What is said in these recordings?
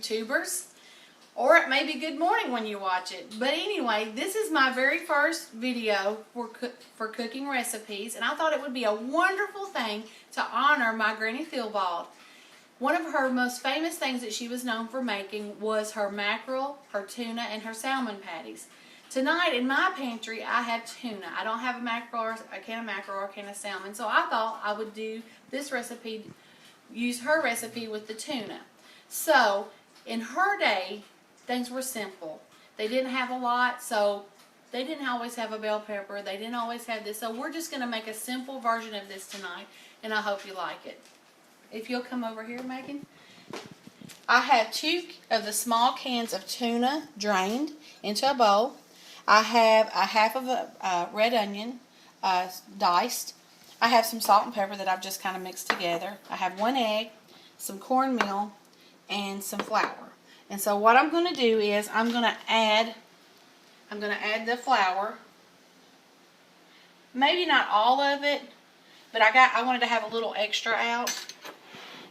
YouTubers. Or it may be good morning when you watch it. But anyway, this is my very first video for cooking recipes. And I thought it would be a wonderful thing to honor my Granny Theobald. One of her most famous things that she was known for making was her mackerel, her tuna, and her salmon patties. Tonight in my pantry I have tuna. I don't have a mackerel or a can of mackerel or a can of salmon. So I thought I would do this recipe, use her recipe with the tuna. So in her day, things were simple. They didn't have a lot, so they didn't always have a bell pepper. They didn't always have this. So we're just going to make a simple version of this tonight, and I hope you like it. If you'll come over here, Megan. I have 2 of the small cans of tuna drained into a bowl. I have a half of a red onion diced. I have some salt and pepper that I've just kind of mixed together. I have 1 egg, some cornmeal, and some flour. And so what I'm going to do is I'm going to add the flour. Maybe not all of it, but I wanted to have a little extra out.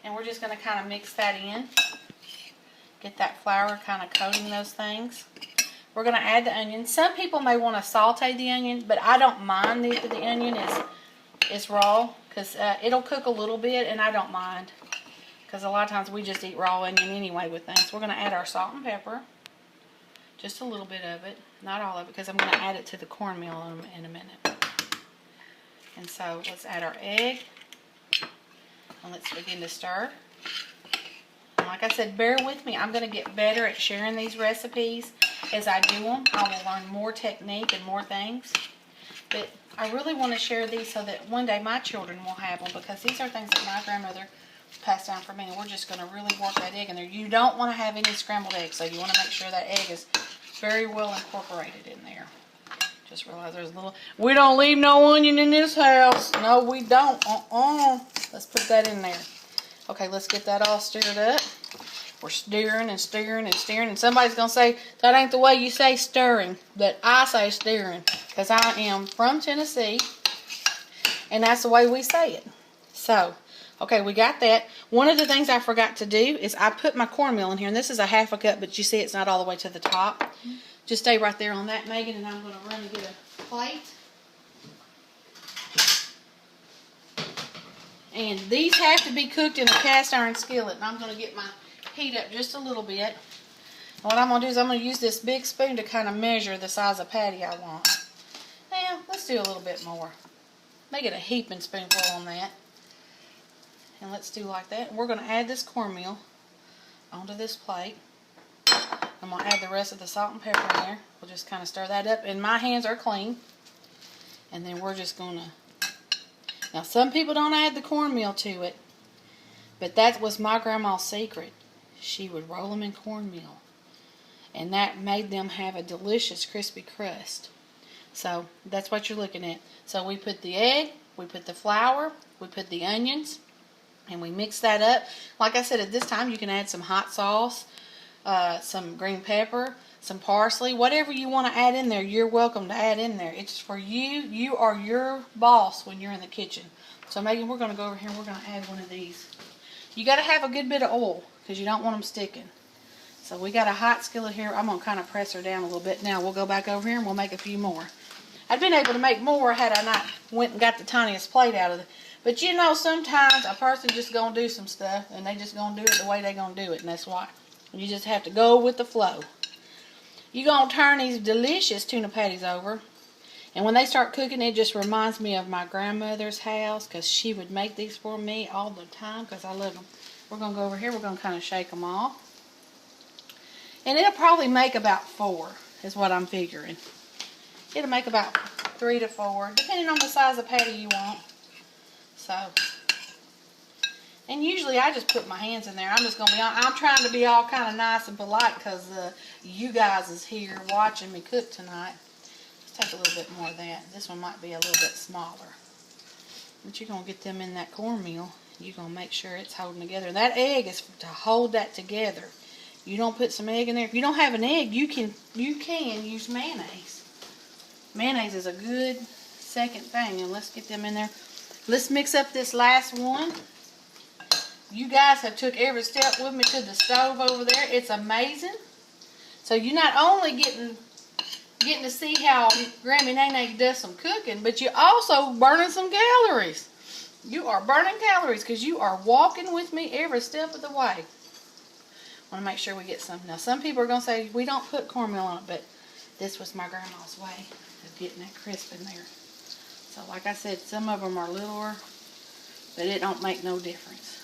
And we're just going to kind of mix that in. Get that flour kind of coating those things. We're going to add the onion. Some people may want to saute the onion, but I don't mind the onion is raw, because it'll cook a little bit, and I don't mind. Because a lot of times we just eat raw onion anyway with things. We're going to add our salt and pepper. Just a little bit of it. Not all of it, because I'm going to add it to the cornmeal in a minute. And so let's add our egg. And let's begin to stir. And like I said, bear with me. I'm going to get better at sharing these recipes as I do them. I will learn more technique and more things. But I really want to share these so that one day my children will have them, because these are things that my grandmother passed down for me, and we're just going to really work that egg in there. You don't want to have any scrambled eggs, so you want to make sure that egg is very well incorporated in there. Just realize there's a little, we don't leave no onion in this house. No, we don't. Let's put that in there. Okay, let's get that all stirred up. We're stirring and stirring and stirring, and somebody's going to say, that ain't the way you say stirring, but I say stirring, because I am from Tennessee, and that's the way we say it. So, okay, we got that. One of the things I forgot to do is I put my cornmeal in here, and this is a ½ cup, but you see it's not all the way to the top. Just stay right there on that, Megan, and I'm going to run and get a plate. And these have to be cooked in a cast iron skillet, and I'm going to get my heat up just a little bit. And what I'm going to do is I'm going to use this big spoon to kind of measure the size of patty I want. Now, let's do a little bit more. Make it a heaping spoonful on that. And let's do like that. We're going to add this cornmeal onto this plate. I'm going to add the rest of the salt and pepper in there. We'll just kind of stir that up. And my hands are clean. And then we're just going to... Now, some people don't add the cornmeal to it. But that was my grandma's secret. She would roll them in cornmeal. And that made them have a delicious crispy crust. So, that's what you're looking at. So, we put the egg, we put the flour, we put the onions, and we mix that up. Like I said, at this time, you can add some hot sauce, some green pepper, some parsley. Whatever you want to add in there, you're welcome to add in there. It's for you. You are your boss when you're in the kitchen. So, Megan, we're going to go over here and we're going to add one of these. You got to have a good bit of oil, because you don't want them sticking. So we got a hot skillet here. I'm going to kind of press her down a little bit. Now we'll go back over here and we'll make a few more. I'd been able to make more had I not went and got the tiniest plate out of it. But you know, sometimes a person just going to do some stuff, and they just going to do it the way they going to do it. And that's why. You just have to go with the flow. You're going to turn these delicious tuna patties over. And when they start cooking, it just reminds me of my grandmother's house, because she would make these for me all the time, because I love them. We're going to go over here. We're going to kind of shake them off. And it'll probably make about 4, is what I'm figuring. It'll make about 3 to 4, depending on the size of patty you want. So, and usually I just put my hands in there. I'm just going to be on. I'm trying to be all kind of nice and polite, because you guys is here watching me cook tonight. Take a little bit more of that. This one might be a little bit smaller. But you're going to get them in that cornmeal. You're going to make sure it's holding together. And that egg is to hold that together. You don't put some egg in there. If you don't have an egg, you can use mayonnaise. Mayonnaise is a good second thing. And let's get them in there. Let's mix up this last one. You guys have took every step with me to the stove over there. It's amazing. So you're not only getting to see how Grammy Nene does some cooking, but you're also burning some calories. You are burning calories because you are walking with me every step of the way. I want to make sure we get some. Now, some people are going to say we don't put cornmeal on it, but this was my grandma's way of getting that crisp in there. So, like I said, some of them are littler, but it don't make no difference.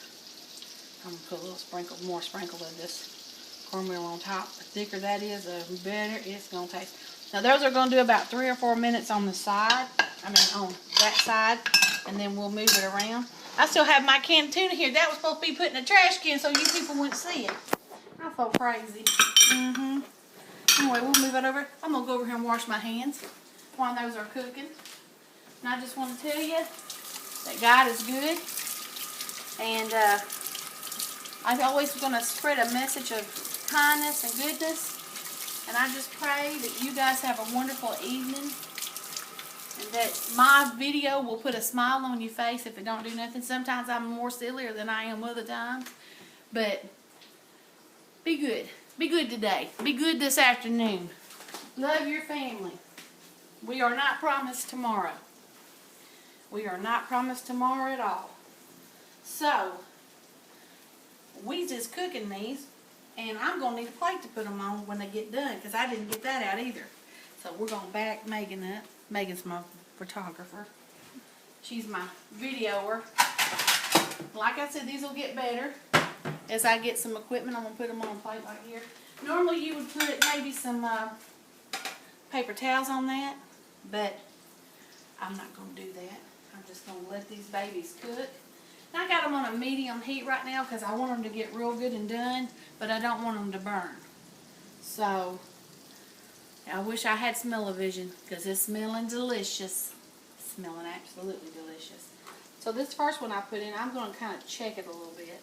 I'm going to put a little more sprinkle of this cornmeal on top. The thicker that is, the better it's going to taste. Now, those are going to do about 3 or 4 minutes on the side. I mean, on that side. And then we'll move it around. I still have my canned tuna here. That was supposed to be put in a trash can so you people wouldn't see it. I feel crazy. Anyway, we'll move it over. I'm going to go over here and wash my hands while those are cooking. And I just want to tell you that God is good. And I'm always going to spread a message of kindness and goodness. And I just pray that you guys have a wonderful evening. And that my video will put a smile on your face if it don't do nothing. Sometimes I'm more sillier than I am other times. But be good. Be good today. Be good this afternoon. Love your family. We are not promised tomorrow. We are not promised tomorrow at all. So, we just cooking these. And I'm going to need a plate to put them on when they get done. Because I didn't get that out either. So we're going to back Megan up. Megan's my photographer. She's my videoer. Like I said, these will get better. As I get some equipment, I'm going to put them on a plate right here. Normally you would put maybe some paper towels on that. But I'm not going to do that. I'm just going to let these babies cook. And I got them on a medium heat right now because I want them to get real good and done. But I don't want them to burn. So I wish I had smell-o-vision because it's smelling delicious. Smelling absolutely delicious. So this first one I put in, I'm going to kind of check it a little bit.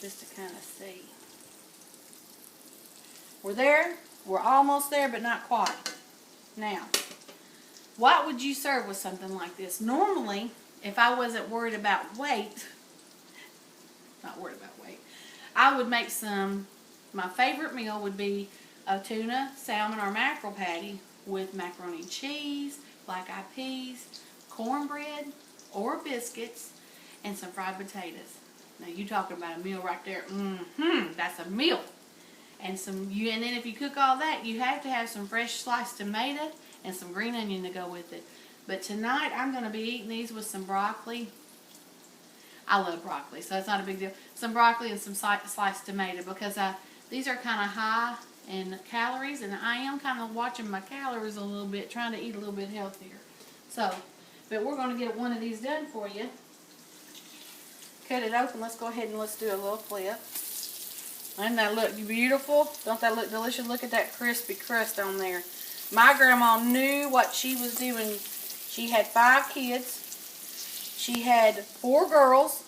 Just to kind of see. We're there. We're almost there, but not quite. Now, what would you serve with something like this? Normally, if I wasn't worried about weight, I would make some, my favorite meal would be a tuna, salmon, or mackerel patty with macaroni and cheese, black-eyed peas, cornbread, or biscuits, and some fried potatoes. Now you talking about a meal right there. That's a meal. And then if you cook all that, you have to have some fresh sliced tomato and some green onion to go with it. But tonight I'm going to be eating these with some broccoli. I love broccoli, so it's not a big deal. Some broccoli and some sliced tomato because these are kind of high in calories, and I am kind of watching my calories a little bit, trying to eat a little bit healthier. So, but we're going to get one of these done for you. Cut it open. Let's go ahead and let's do a little flip. Doesn't that look beautiful? Don't that look delicious? Look at that crispy crust on there. My grandma knew what she was doing. She had 5 kids. She had 4 girls,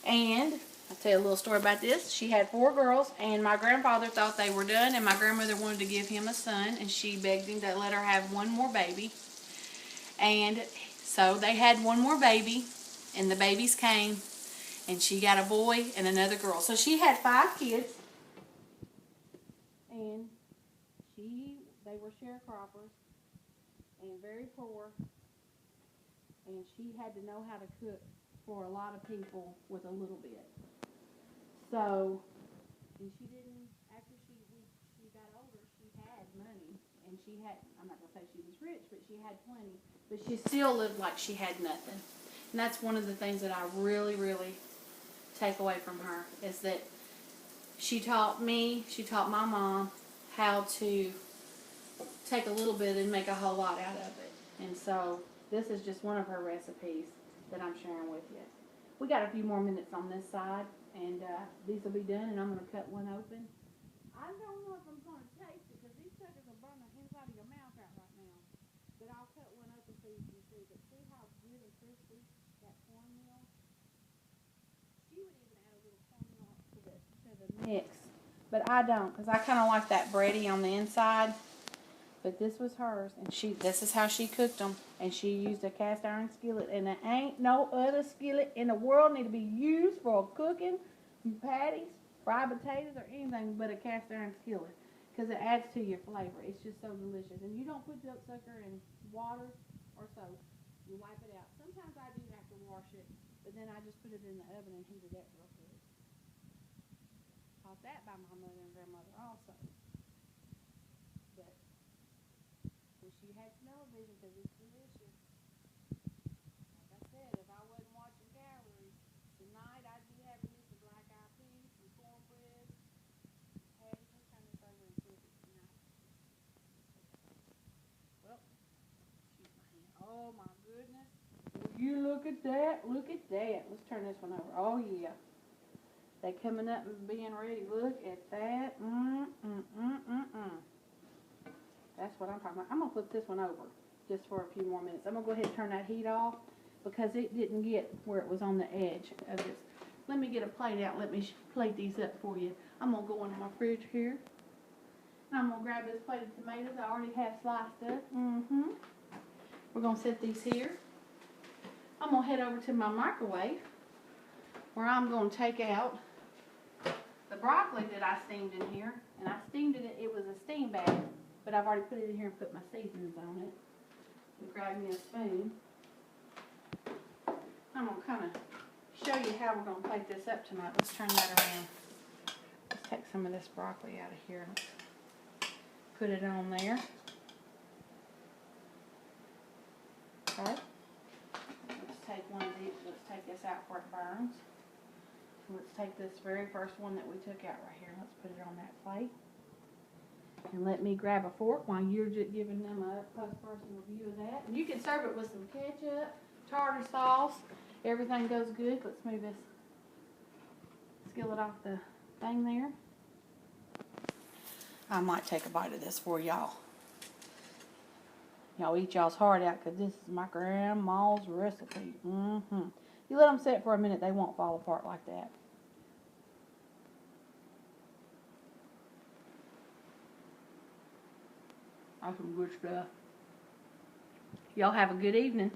and I'll tell you a little story about this. She had 4 girls, and my grandfather thought they were done, and my grandmother wanted to give him a son, and she begged him to let her have one more baby. And so they had one more baby, and the babies came, and she got a boy and another girl. So she had 5 kids, and they were sharecroppers and very poor. And she had to know how to cook for a lot of people with a little bit. So, and she didn't, after she got older, she had money. And she had, I'm not going to say she was rich, but she had plenty. But she still lived like she had nothing. And that's one of the things that I really, really take away from her, is that she taught my mom how to take a little bit and make a whole lot out of it. And so, this is just one of her recipes that I'm sharing with you. We got a few more minutes on this side, and these will be done, and I'm going to cut one open. I don't know if I'm going to taste it, because these suckers will burn the inside of your mouth out right now. But I'll cut one open so you can see. But see how good and crispy that cornmeal? She would even add a little cornmeal to the mix. But I don't, because I kind of like that bready on the inside. But this was hers, and this is how she cooked them. And she used a cast iron skillet, and there ain't no other skillet in the world need to be used for cooking patties, fried potatoes, or anything but a cast iron skillet, because it adds to your flavor. It's just so delicious. And you don't put that sucker in water or soap. You wipe it out. Sometimes I do have to wash it, but then I just put it in the oven and heat it up real quick. Taught that by my mother and grandmother also. But wish you had television because it's delicious. Like I said, if I wasn't watching calories, tonight I'd be having me some black eyed peas, some cornbread, patties. Let's turn this over and see if it's nice. Well, shoot my hand. Oh my goodness. Will you look at that? Look at that. Let's turn this one over. Oh yeah. They coming up and being ready. Look at that. That's what I'm talking about. I'm going to flip this one over just for a few more minutes. I'm going to go ahead and turn that heat off because it didn't get where it was on the edge of this. Let me get a plate out. Let me plate these up for you. I'm going to go into my fridge here. And I'm going to grab this plate of tomatoes I already have sliced up. We're going to set these here. I'm going to head over to my microwave where I'm going to take out the broccoli that I steamed in here. And I steamed it. It was a steam bag. But I've already put it in here and put my seasonings on it. So grab me a spoon. I'm going to kind of show you how we're going to plate this up tonight. Let's turn that around. Let's take some of this broccoli out of here. Let's put it on there. Okay. Let's take one of these. Let's take this out before it burns. Let's take this very first one that we took out right here. Let's put it on that plate. And let me grab a fork while you're just giving them a post-person review of that. And you can serve it with some ketchup, tartar sauce. Everything goes good. Let's move this skillet off the thing there. I might take a bite of this for y'all. Y'all eat y'all's heart out because this is my grandma's recipe. You let them sit for a minute, they won't fall apart like that. That's some good stuff. Y'all have a good evening.